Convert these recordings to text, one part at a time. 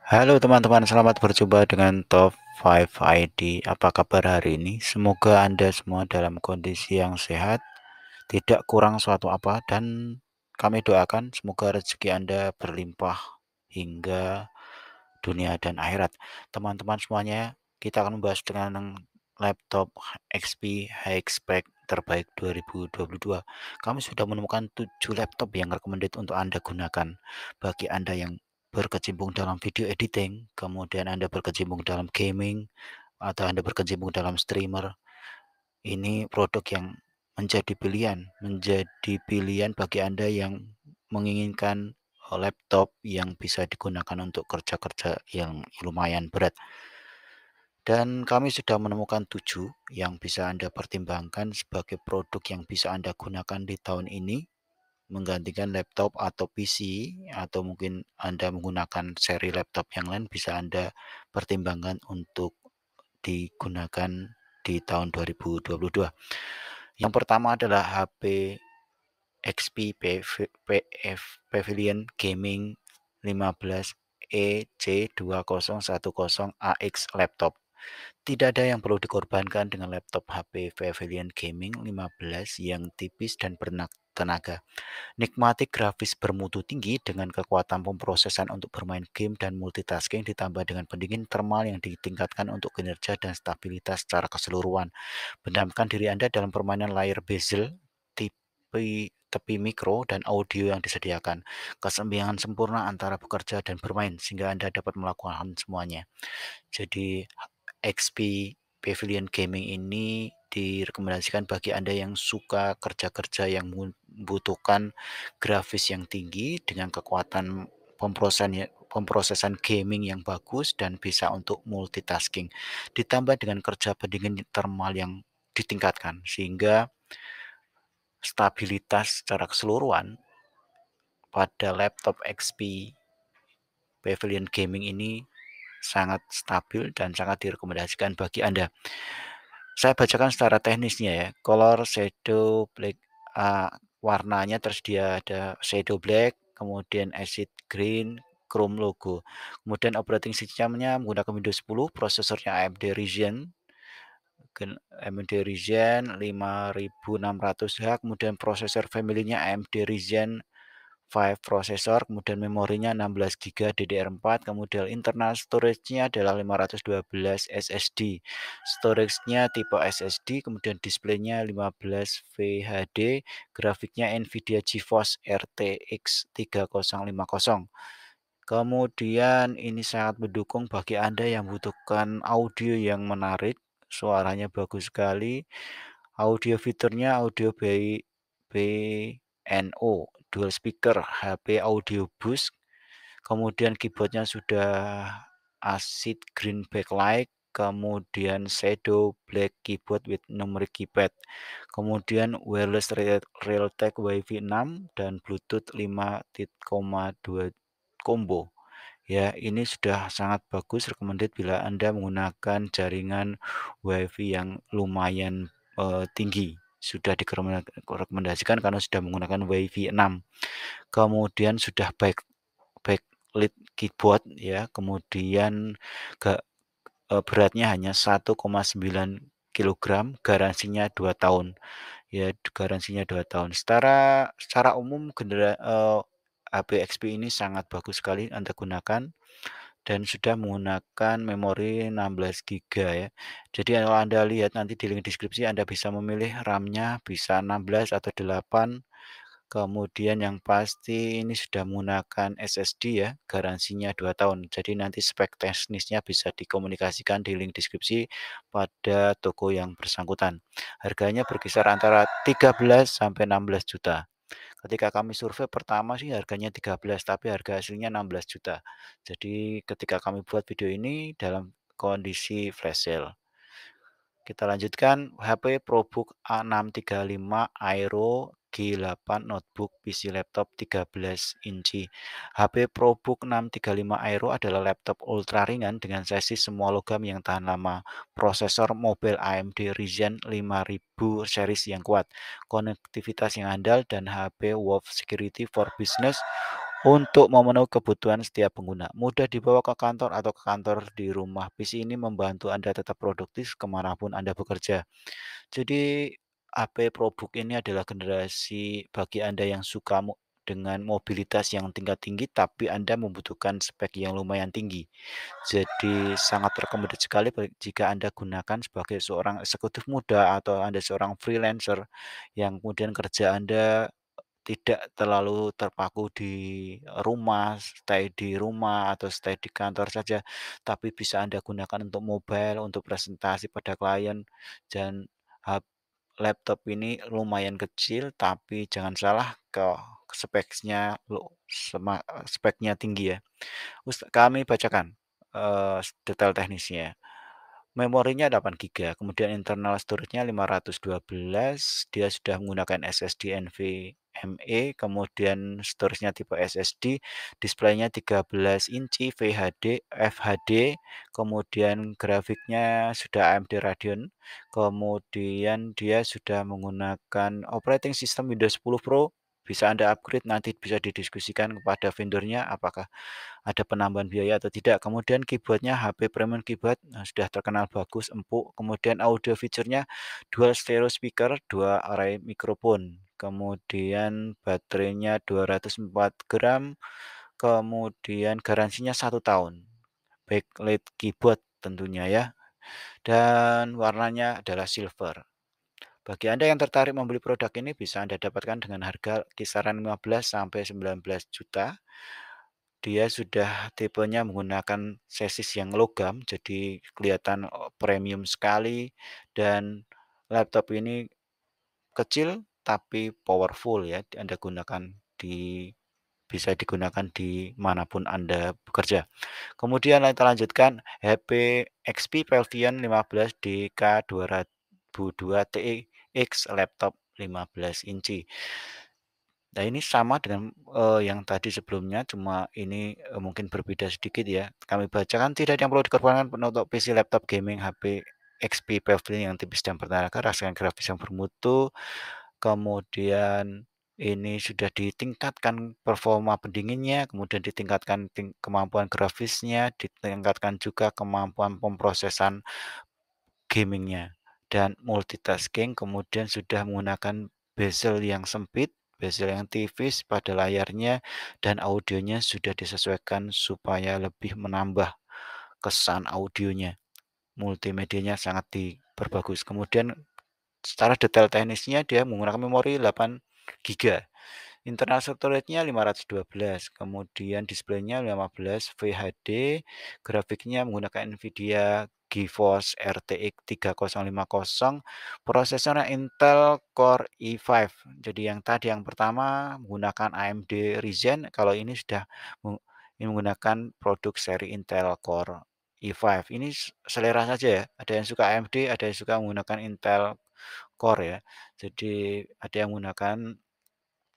Halo teman-teman, selamat berjumpa dengan Top 5 ID. Apa kabar hari ini? Semoga Anda semua dalam kondisi yang sehat, tidak kurang suatu apa, dan kami doakan semoga rezeki Anda berlimpah hingga dunia dan akhirat. Teman-teman semuanya, kita akan membahas dengan laptop XP High-Spec terbaik 2022. Kami sudah menemukan 7 laptop yang recommended untuk Anda gunakan. Bagi Anda yang berkecimpung dalam video editing, kemudian Anda berkecimpung dalam gaming, atau Anda berkecimpung dalam streamer, ini produk yang menjadi pilihan bagi Anda yang menginginkan laptop yang bisa digunakan untuk kerja-kerja yang lumayan berat. Dan kami sudah menemukan 7 yang bisa Anda pertimbangkan sebagai produk yang bisa Anda gunakan di tahun ini, menggantikan laptop atau PC, atau mungkin Anda menggunakan seri laptop yang lain bisa Anda pertimbangkan untuk digunakan di tahun 2022. Yang pertama adalah HP XP Pavilion Gaming 15 EC2010AX laptop. Tidak ada yang perlu dikorbankan dengan laptop HP Pavilion Gaming 15 yang tipis dan bertenaga. Nikmati grafis bermutu tinggi dengan kekuatan pemrosesan untuk bermain game dan multitasking ditambah dengan pendingin thermal yang ditingkatkan untuk kinerja dan stabilitas secara keseluruhan. Benamkan diri Anda dalam permainan layar bezel, tepi mikro, dan audio yang disediakan. Keseimbangan sempurna antara bekerja dan bermain sehingga Anda dapat melakukan semuanya. Jadi XP Pavilion Gaming ini direkomendasikan bagi Anda yang suka kerja-kerja yang membutuhkan grafis yang tinggi dengan kekuatan pemrosesan gaming yang bagus dan bisa untuk multitasking. Ditambah dengan kerja pendingin thermal yang ditingkatkan sehingga stabilitas secara keseluruhan pada laptop XP Pavilion Gaming ini sangat stabil dan sangat direkomendasikan bagi Anda. Saya bacakan secara teknisnya ya. Color, shadow, black, warnanya tersedia ada shadow black, kemudian acid green, chrome logo. Kemudian operating systemnya menggunakan Windows 10, prosesornya AMD Ryzen 5600H, kemudian prosesor family-nya AMD Ryzen 5 prosesor, kemudian memorinya 16 GB DDR4, kemudian internal storage-nya adalah 512 SSD. Storage-nya tipe SSD, kemudian display-nya 15 VHD, grafiknya Nvidia GeForce RTX 3050. Kemudian ini sangat mendukung bagi Anda yang membutuhkan audio yang menarik, suaranya bagus sekali. Audio fiturnya audio BNO, dual speaker, HP audio boost, kemudian keyboardnya sudah acid green backlight, kemudian shadow black keyboard with numeric keypad, kemudian wireless Realtek Wi-Fi 6 dan Bluetooth 5.2 combo. Ya, ini sudah sangat bagus recommended bila Anda menggunakan jaringan Wi-Fi yang lumayan tinggi. Sudah direkomendasikan karena sudah menggunakan Wi-Fi 6. Kemudian sudah backlit keyboard ya, kemudian beratnya hanya 1,9 kilogram, garansinya 2 tahun. Ya, garansinya 2 tahun. Secara umum HP XP ini sangat bagus sekali Anda gunakan dan sudah menggunakan memori 16 giga ya. Jadi kalau Anda lihat nanti di link deskripsi Anda bisa memilih RAM-nya bisa 16 atau 8. Kemudian yang pasti ini sudah menggunakan SSD ya, garansinya 2 tahun. Jadi nanti spek teknisnya bisa dikomunikasikan di link deskripsi pada toko yang bersangkutan. Harganya berkisar antara 13 sampai 16 juta. Ketika kami survei pertama sih harganya 13, tapi harga aslinya 16 juta. Jadi ketika kami buat video ini dalam kondisi flash sale. Kita lanjutkan HP ProBook A635 Aero G8 notebook PC laptop 13 inci. HP ProBook 635 Aero adalah laptop ultra ringan dengan sasis semua logam yang tahan lama. Prosesor mobile AMD Ryzen 5000 series yang kuat, konektivitas yang andal, dan HP Wolf Security for Business untuk memenuhi kebutuhan setiap pengguna. Mudah dibawa ke kantor atau ke kantor di rumah. PC ini membantu Anda tetap produktif kemanapun Anda bekerja. Jadi HP ProBook ini adalah generasi bagi Anda yang suka dengan mobilitas yang tingkat tinggi, tapi Anda membutuhkan spek yang lumayan tinggi. Jadi sangat recommended sekali jika Anda gunakan sebagai seorang eksekutif muda atau Anda seorang freelancer yang kemudian kerja Anda tidak terlalu terpaku di rumah, stay di rumah atau stay di kantor saja, tapi bisa Anda gunakan untuk mobile, untuk presentasi pada klien, dan laptop ini lumayan kecil, tapi jangan salah speknya speknya tinggi ya. Kami bacakan, detail teknisnya. Memorinya 8 giga, kemudian internal storage-nya 512, dia sudah menggunakan SSD NVMe, kemudian storage-nya tipe SSD, displaynya 13 inci FHD, kemudian grafiknya sudah AMD Radeon, kemudian dia sudah menggunakan operating system Windows 10 Pro, bisa Anda upgrade, nanti bisa didiskusikan kepada vendornya apakah ada penambahan biaya atau tidak. Kemudian keyboardnya HP premium keyboard, sudah terkenal bagus, empuk. Kemudian audio feature-nya dual stereo speaker, 2 array mikrofon. Kemudian baterainya 204 gram, kemudian garansinya 1 tahun. Backlit keyboard tentunya ya, dan warnanya adalah silver. Bagi Anda yang tertarik membeli produk ini bisa Anda dapatkan dengan harga kisaran 15 sampai 19 juta. Dia sudah tipenya menggunakan chassis yang logam, jadi kelihatan, premium sekali, dan laptop ini kecil tapi powerful ya, Anda gunakan di bisa digunakan di manapun Anda bekerja. Kemudian kita lanjutkan HP XP Pavilion 15 DK2002 TX laptop 15 inci. Nah, ini sama dengan, yang tadi sebelumnya, cuma ini, mungkin berbeda sedikit ya. Kami bacakan, tidak ada yang perlu dikorbankan untuk PC, laptop gaming, HP XP Pavilion yang tipis dan bertenaga, rasakan grafis yang bermutu, kemudian ini sudah ditingkatkan performa pendinginnya, kemudian ditingkatkan kemampuan grafisnya, ditingkatkan juga kemampuan pemrosesan gaming-nya, dan multitasking, kemudian sudah menggunakan bezel yang sempit, bezel yang tipis pada layarnya, dan audionya sudah disesuaikan supaya lebih menambah kesan audionya. Multimedianya sangat diperbagus. Kemudian secara detail teknisnya dia menggunakan memori 8 giga. Internal storage-nya 512, kemudian displaynya 15 VHD, grafiknya menggunakan NVIDIA GeForce RTX 3050, prosesornya Intel Core i5. Jadi yang tadi yang pertama menggunakan AMD Ryzen, kalau ini sudah menggunakan produk seri Intel Core i5. Ini selera saja ya, ada yang suka AMD, ada yang suka menggunakan Intel Core ya. Jadi ada yang menggunakan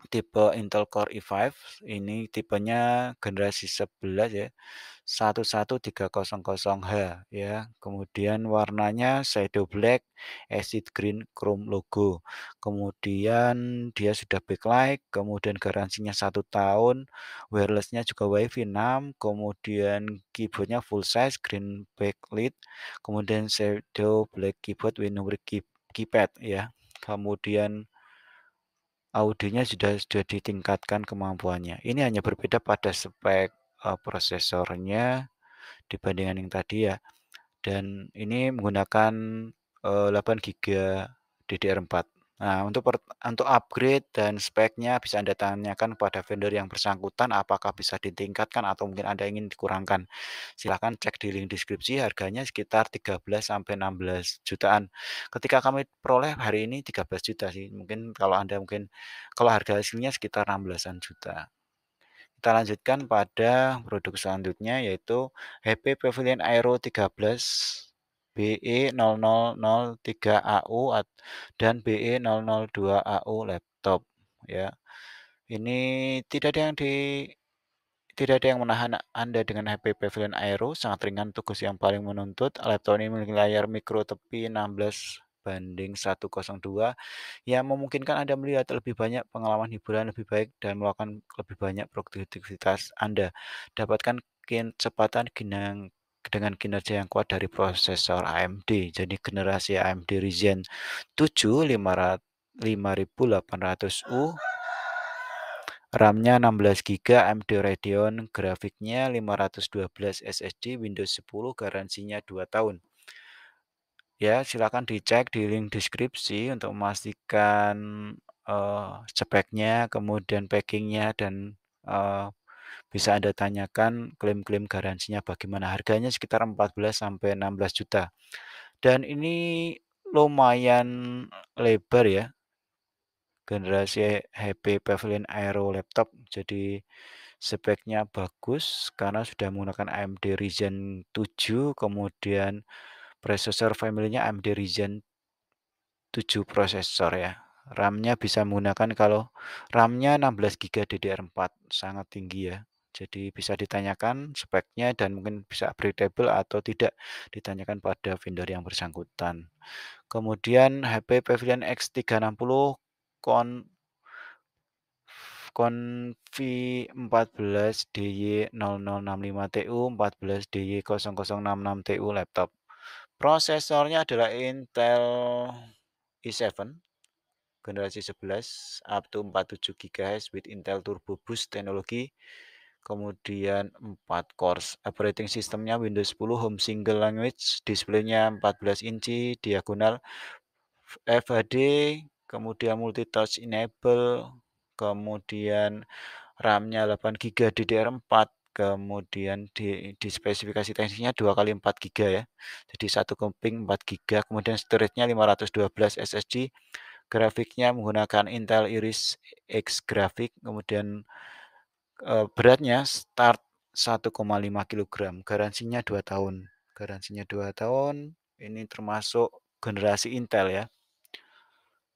tipe Intel Core i5, ini tipenya generasi 11 ya, 11300H ya. Kemudian warnanya shadow black, acid green, chrome logo. Kemudian dia sudah backlight, kemudian garansinya 1 tahun, wirelessnya juga WiFi 6, kemudian keyboardnya full size, green backlit, kemudian shadow black keyboard with numeric keypad ya. Kemudian audionya sudah ditingkatkan kemampuannya. Ini hanya berbeda pada spek, prosesornya dibandingkan yang tadi ya, dan ini menggunakan, 8 giga DDR4. Nah, untuk upgrade dan speknya bisa Anda tanyakan kepada vendor yang bersangkutan apakah bisa ditingkatkan atau mungkin Anda ingin dikurangkan. Silahkan cek di link deskripsi, harganya sekitar 13 sampai 16 jutaan. Ketika kami peroleh hari ini 13 juta sih, mungkin kalau Anda kalau harga aslinya sekitar 16-an juta. Kita lanjutkan pada produk selanjutnya yaitu HP Pavilion Aero 13 BE0003AU dan BE002AU laptop ya. Ini tidak ada yang menahan Anda dengan HP Pavilion Aero, sangat ringan, tugas yang paling menuntut. Laptop ini memiliki layar micro tepi 16 102 yang memungkinkan Anda melihat lebih banyak pengalaman hiburan lebih baik dan melakukan lebih banyak produktivitas Anda. Dapatkan kecepatan dengan kinerja yang kuat dari prosesor AMD. Jadi generasi AMD Ryzen 7 5800U, RAM-nya 16 GB, AMD Radeon, grafiknya 512 SSD, Windows 10, garansinya 2 tahun. Ya, silakan dicek di link deskripsi untuk memastikan speknya, kemudian packingnya, dan bisa Anda tanyakan klaim-klaim garansinya bagaimana. Harganya sekitar 14 sampai 16 juta. Dan ini lumayan lebar ya, generasi HP Pavilion Aero laptop. Jadi speknya bagus karena sudah menggunakan AMD Ryzen 7, kemudian prosesor family-nya AMD Ryzen 7 prosesor ya. RAM-nya bisa menggunakan kalau RAM-nya 16 GB DDR4, sangat tinggi ya. Jadi bisa ditanyakan speknya dan mungkin bisa upgradable atau tidak, ditanyakan pada vendor yang bersangkutan. Kemudian HP Pavilion X360 Con Confi14DY0065TU, 14DY0066TU laptop. Prosesornya adalah Intel i7 generasi 11 up to 47 GHz with Intel Turbo Boost teknologi. Kemudian 4 cores. Operating sistemnya Windows 10 Home Single Language, displaynya 14 inci, diagonal FHD, kemudian multi touch enable, kemudian RAM-nya 8 GB DDR4, kemudian di spesifikasi teknisnya 2 kali 4 GB ya. Jadi satu keping 4 GB, kemudian storage-nya 512 SSD, grafiknya menggunakan Intel Iris X grafik, kemudian beratnya start 1,5 kilogram, garansinya 2 tahun. Garansinya 2 tahun, ini termasuk generasi Intel ya.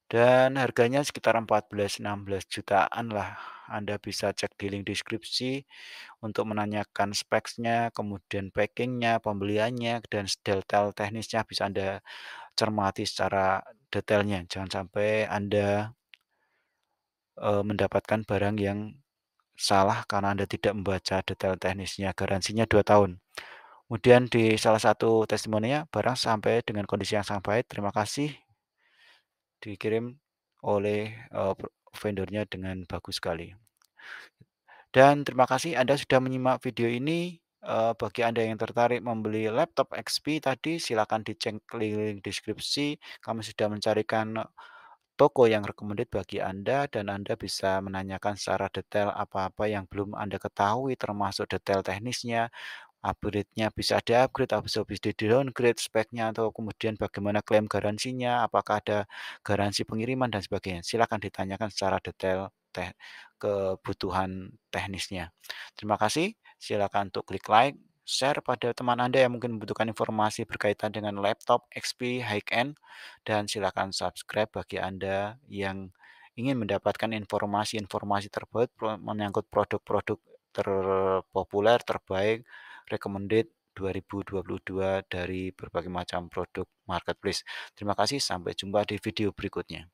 Dan harganya sekitar 14-16 jutaan lah. Anda bisa cek di link deskripsi untuk menanyakan specs-nya, kemudian packing-nya, pembeliannya, dan detail teknisnya bisa Anda cermati secara detailnya. Jangan sampai Anda mendapatkan barang yang salah karena Anda tidak membaca detail teknisnya. Garansinya 2 tahun. Kemudian di salah satu testimoninya, barang sampai dengan kondisi yang sangat baik. Terima kasih, dikirim oleh vendornya dengan bagus sekali. Dan terima kasih Anda sudah menyimak video ini. Bagi Anda yang tertarik membeli laptop XP tadi, silakan dicek link deskripsi. Kami sudah mencarikan toko yang recommended bagi Anda dan Anda bisa menanyakan secara detail apa-apa yang belum Anda ketahui termasuk detail teknisnya, upgrade-nya bisa di-upgrade atau bisa di-downgrade speknya atau kemudian bagaimana klaim garansinya, apakah ada garansi pengiriman dan sebagainya. Silakan ditanyakan secara detail kebutuhan teknisnya. Terima kasih, silakan untuk klik like, share pada teman Anda yang mungkin membutuhkan informasi berkaitan dengan laptop XP high-end, dan silakan subscribe bagi Anda yang ingin mendapatkan informasi-informasi terbaru menyangkut produk-produk terpopuler, terbaik, recommended 2022 dari berbagai macam produk marketplace. Terima kasih, sampai jumpa di video berikutnya.